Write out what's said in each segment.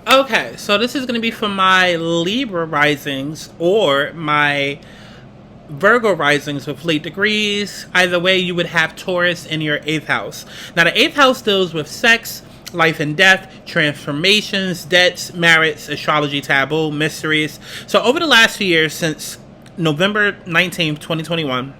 Okay, so this is going to be for my Libra risings or my Virgo risings with late degrees. Either way, you would have Taurus in your 8th house. Now, the 8th house deals with sex, life and death, transformations, debts, merits, astrology, taboo, mysteries. So, over the last few years, since November 19th, 2021,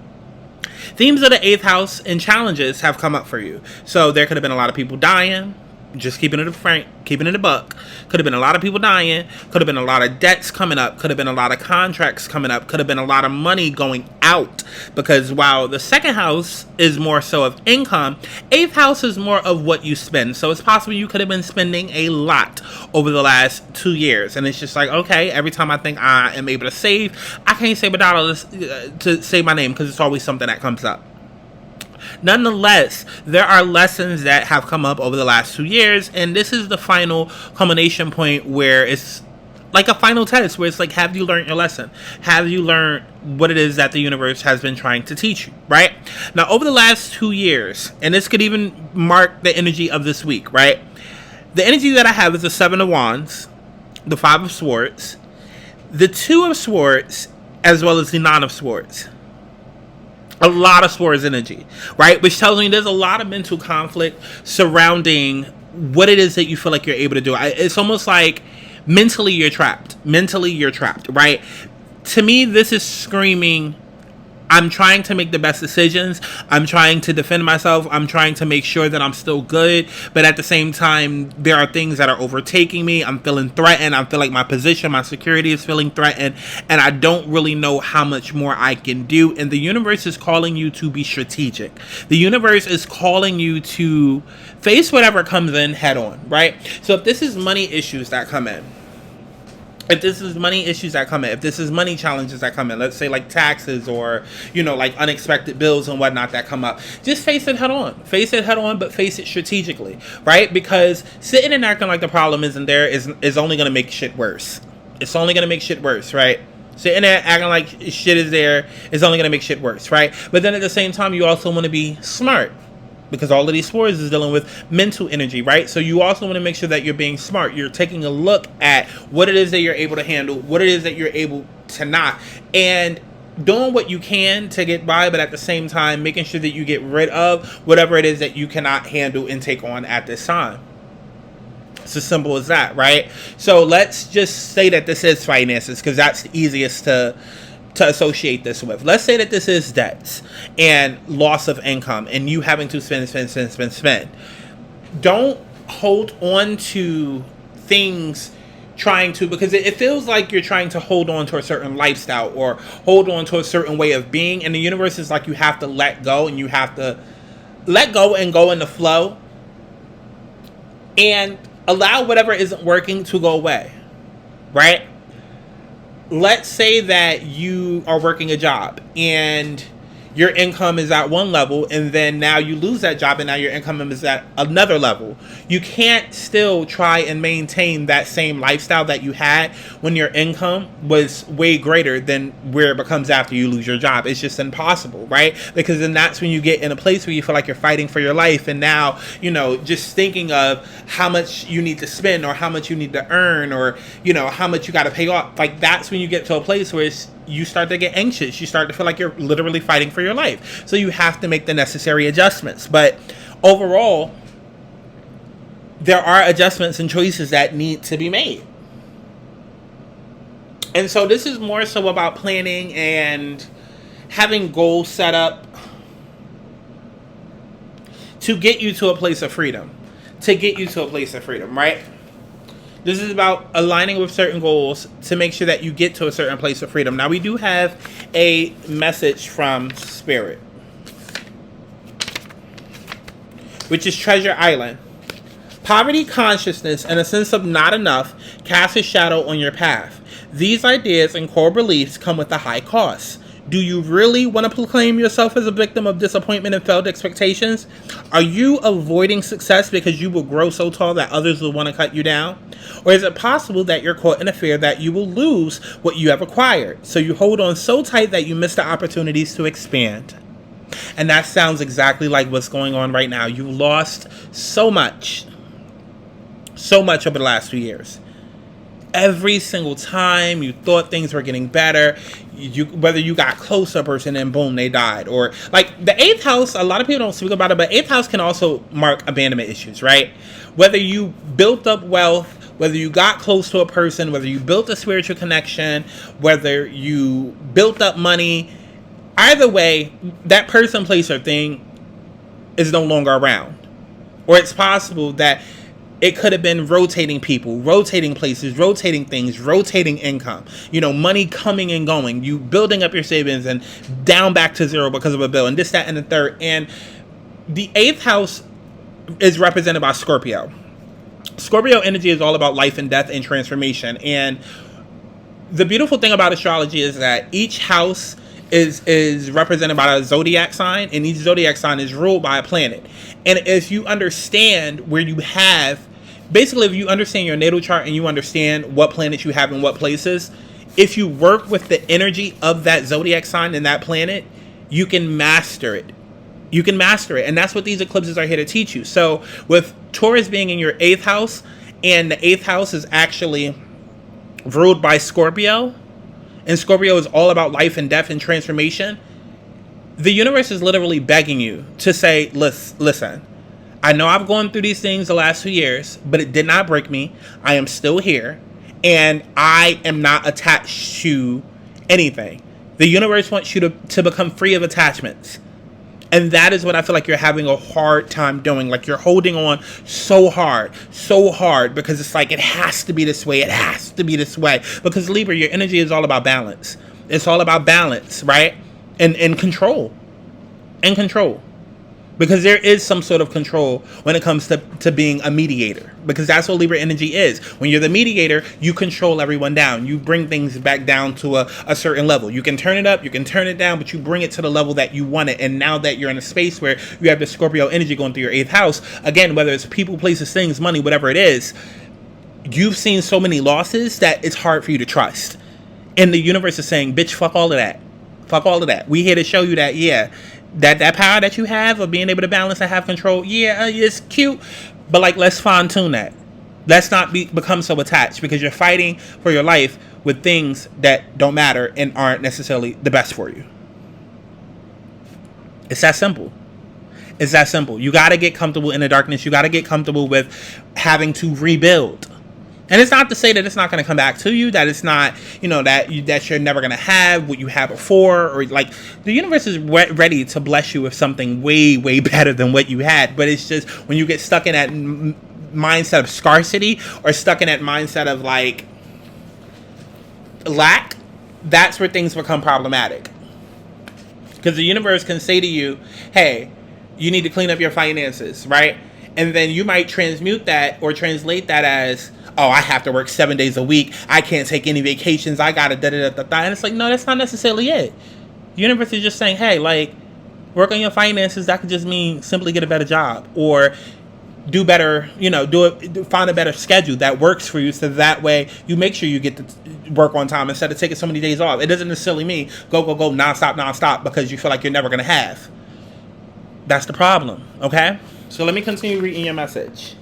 themes of the 8th house and challenges have come up for you. So, there could have been a lot of people dying. Just keeping it frank, keeping it a buck. Could have been a lot of people dying. Could have been a lot of debts coming up. Could have been a lot of contracts coming up. Could have been a lot of money going out. Because while the 2nd house is more so of income, 8th house is more of what you spend. So it's possible you could have been spending a lot over the last 2 years. And it's just like, okay, every time I think I am able to save, I can't save a dollar to save my name, because it's always something that comes up. Nonetheless, there are lessons that have come up over the last 2 years, and this is the final culmination point where it's like a final test, where it's like, have you learned your lesson? Have you learned what it is that the universe has been trying to teach you, right? Now, over the last 2 years, and this could even mark the energy of this week, right? The energy that I have is the 7 of Wands, the 5 of Swords, the 2 of Swords, as well as the 9 of Swords. A lot of Swords energy, right? Which tells me there's a lot of mental conflict surrounding what it is that you feel like you're able to do. It's almost like mentally you're trapped. Mentally you're trapped, right? To me, this is screaming, I'm trying to make the best decisions. I'm trying to defend myself. I'm trying to make sure that I'm still good. But at the same time, there are things that are overtaking me. I'm feeling threatened. I feel like my position, my security is feeling threatened. And I don't really know how much more I can do. And the universe is calling you to be strategic. The universe is calling you to face whatever comes in head on, right? So if this is money issues that come in, if this is money issues that come in, if this is money challenges that come in, let's say like taxes or, like unexpected bills and whatnot that come up, just face it head on. Face it head on, but face it strategically, right? Because sitting and acting like the problem isn't there is only going to make shit worse. It's only going to make shit worse, right? Sitting there acting like shit is there is only going to make shit worse, right? But then at the same time, you also want to be smart. Because all of these Swords is dealing with mental energy, right? So you also want to make sure that you're being smart. You're taking a look at what it is that you're able to handle, what it is that you're able to not, and doing what you can to get by, but at the same time, making sure that you get rid of whatever it is that you cannot handle and take on at this time. It's as simple as that, right? So let's just say that this is finances, because that's the easiest to associate this with. Let's say that this is debts and loss of income and you having to spend. Don't hold on to things because it feels like you're trying to hold on to a certain lifestyle or hold on to a certain way of being, and the universe is like, you have to let go, and you have to let go and go in the flow and allow whatever isn't working to go away, right? Let's say that you are working a job and your income is at one level, and then now you lose that job and now your income is at another level. You can't still try and maintain that same lifestyle that you had when your income was way greater than where it becomes after you lose your job. It's just impossible, right? Because then that's when you get in a place where you feel like you're fighting for your life, and now, just thinking of how much you need to spend or how much you need to earn or, how much you got to pay off. Like, that's when you get to a place where you start to get anxious. You start to feel like you're literally fighting for your life. So you have to make the necessary adjustments. But overall, there are adjustments and choices that need to be made. And so this is more so about planning and having goals set up to get you to a place of freedom. Right? This is about aligning with certain goals to make sure that you get to a certain place of freedom. Now, we do have a message from Spirit, which is Treasure Island. Poverty consciousness and a sense of not enough cast a shadow on your path. These ideas and core beliefs come with a high cost. Do you really want to proclaim yourself as a victim of disappointment and failed expectations? Are you avoiding success because you will grow so tall that others will want to cut you down? Or is it possible that you're caught in a fear that you will lose what you have acquired, so you hold on so tight that you miss the opportunities to expand? And that sounds exactly like what's going on right now. You lost so much over the last few years. every single time you thought things were getting better, whether you got close to a person and boom, they died. Or like the 8th house, a lot of people don't speak about it, but 8th house can also mark abandonment issues, right? Whether you built up wealth, whether you got close to a person, whether you built a spiritual connection, whether you built up money, either way, that person, place, or thing is no longer around. Or it's possible that it could have been rotating people, rotating places, rotating things, rotating income. You know, money coming and going. You building up your savings and down back to zero because of a bill. And this, that, and the third. And the 8th house is represented by Scorpio. Scorpio energy is all about life and death and transformation. And the beautiful thing about astrology is that each house is represented by a zodiac sign, and each zodiac sign is ruled by a planet. And if you understand where you have, basically if you understand your natal chart and you understand what planets you have in what places, if you work with the energy of that zodiac sign and that planet, you can master it. You can master it. And that's what these eclipses are here to teach you. So with Taurus being in your 8th house, and the 8th house is actually ruled by Scorpio, and Scorpio is all about life and death and transformation, the universe is literally begging you to say, listen, I know I've gone through these things the last 2 years, but it did not break me. I am still here, and I am not attached to anything. The universe wants you to become free of attachments. And that is what I feel like you're having a hard time doing. Like you're holding on so hard, because it's like, it has to be this way. It has to be this way. Because Libra, your energy is all about balance. It's all about balance, right? And control. And control. Because there is some sort of control when it comes to being a mediator. Because that's what Libra energy is. When you're the mediator, you control everyone down. You bring things back down to a certain level. You can turn it up, you can turn it down, but you bring it to the level that you want it. And now that you're in a space where you have the Scorpio energy going through your 8th house, again, whether it's people, places, things, money, whatever it is, you've seen so many losses that it's hard for you to trust. And the universe is saying, bitch, fuck all of that. Fuck all of that. We here to show you that, yeah, that power that you have of being able to balance and have control, yeah, it's cute, but like, let's fine tune that. Let's not become so attached, because you're fighting for your life with things that don't matter and aren't necessarily the best for you. It's that simple. It's that simple. You got to get comfortable in the darkness. You got to get comfortable with having to rebuild. And it's not to say that it's not going to come back to you, that it's not, you know, that you're never going to have what you had before, or like the universe is ready to bless you with something way, way better than what you had. But it's just when you get stuck in that mindset of scarcity, or stuck in that mindset of like lack, that's where things become problematic. Because the universe can say to you, hey, you need to clean up your finances, right? And then you might transmute that or translate that as, oh, I have to work 7 days a week. I can't take any vacations. I got to da-da-da-da-da. And it's like, no, that's not necessarily it. The universe is just saying, hey, like, work on your finances. That could just mean simply get a better job, or do better, you know, find a better schedule that works for you, so that way you make sure you get to work on time instead of taking so many days off. It doesn't necessarily mean go nonstop because you feel like you're never going to have. That's the problem, okay? So let me continue reading your message.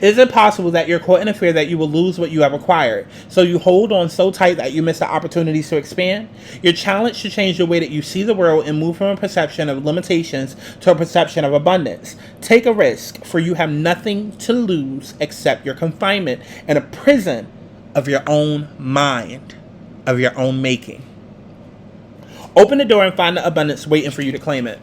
Is it possible that you're caught in a fear that you will lose what you have acquired, so you hold on so tight that you miss the opportunities to expand? You're challenged to change the way that you see the world and move from a perception of limitations to a perception of abundance. Take a risk, for you have nothing to lose except your confinement in a prison of your own mind, of your own making. Open the door and find the abundance waiting for you to claim it.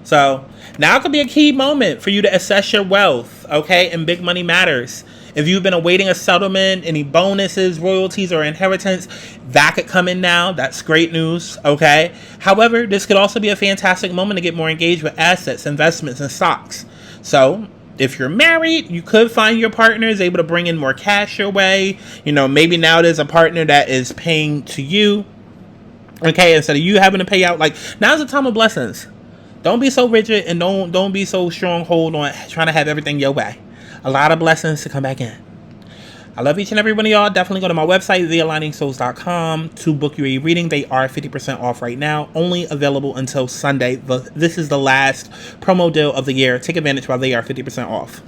So now could be a key moment for you to assess your wealth, okay? And big money matters. If you've been awaiting a settlement, any bonuses, royalties, or inheritance, that could come in now. That's great news, okay? However, this could also be a fantastic moment to get more engaged with assets, investments, and stocks. So if you're married, you could find your partner is able to bring in more cash your way. You know, maybe now there's a partner that is paying to you, okay, instead of you having to pay out. Like, now's the time of blessings. Don't be so rigid, and don't be so stronghold on trying to have everything your way. A lot of blessings to come back in. I love each and every one of y'all. Definitely go to my website, thealigningsouls.com, to book you a reading. They are 50% off right now. Only available until Sunday. This is the last promo deal of the year. Take advantage while they are 50% off.